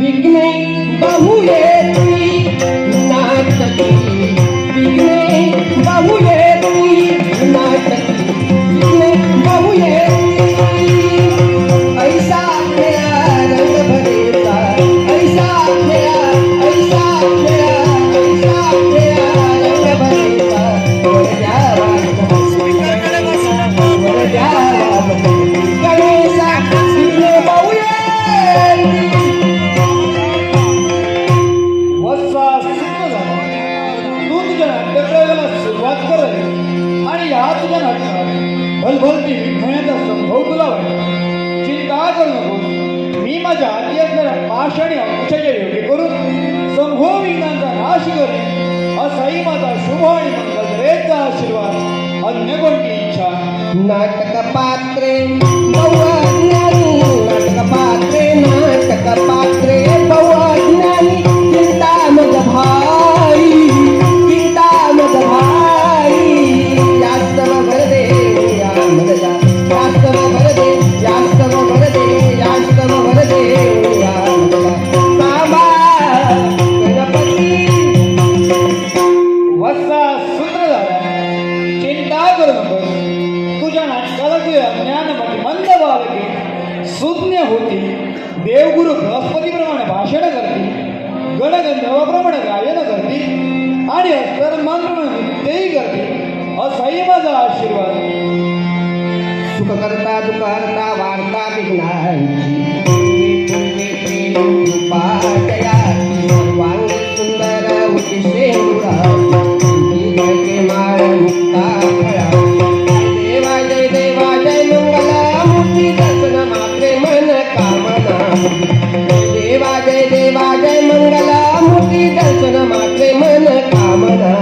विघ्ने बहुये नाटकी विघ्ने बहुये नाटकी विघ्ने बहुये ऐसा खेळा रंग भरेचा ऐसा खेळा रंग भरेचा गणेशा विघ्ने बहुये सुरुवात कर आणि या तुझ्या नाटकात भलभलती विखण्याचा संभव तुला वाटतो. चिंता करू नकोस. मी माझ्या हाती असणाऱ्या पाश आणि अंकुशाच्या योग्य करून संभव विघ्नांचा नाश करेन. असाही माझा शुभ आणि मंगलरेचा आशीर्वाद. अन्य कोणती इच्छा. नाटक पात्रे बहुअज्ञानी नाटक पात्रे बहुअज्ञानी चिंता मज भाई यास्तव भर दे यास्तव भर दे सामा गणपती वत्सा सूत्र झाला. चिंता करू नकोस. तुझ्या नाटकाला तुझ्या ज्ञानमती मंद बालके सुज्ञ होती. देवगुरु बृहस्पतीप्रमाणे भाषण करतील. गणगंधर्वाप्रमाणे गायन करतील आणि अस्तर मंत्र तेही करतील. असाही माझा आशीर्वाद. सुख करता दुःख हरता वार्ता विघ्नांची वांगी सुंदर होती शेंगुरा माळ मुक्ता देवा जय मंगला मूर्ती दर्शन मात्रे मन कामना देवा जय मंगला मूर्ती दर्शन मात्रे मन कामना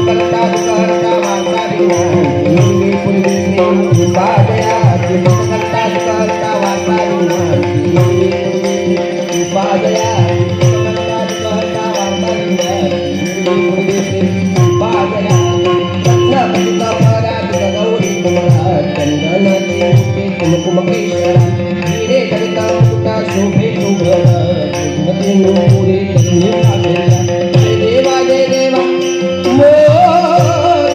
करता करता वार्ता विघ्नांची पूर्वी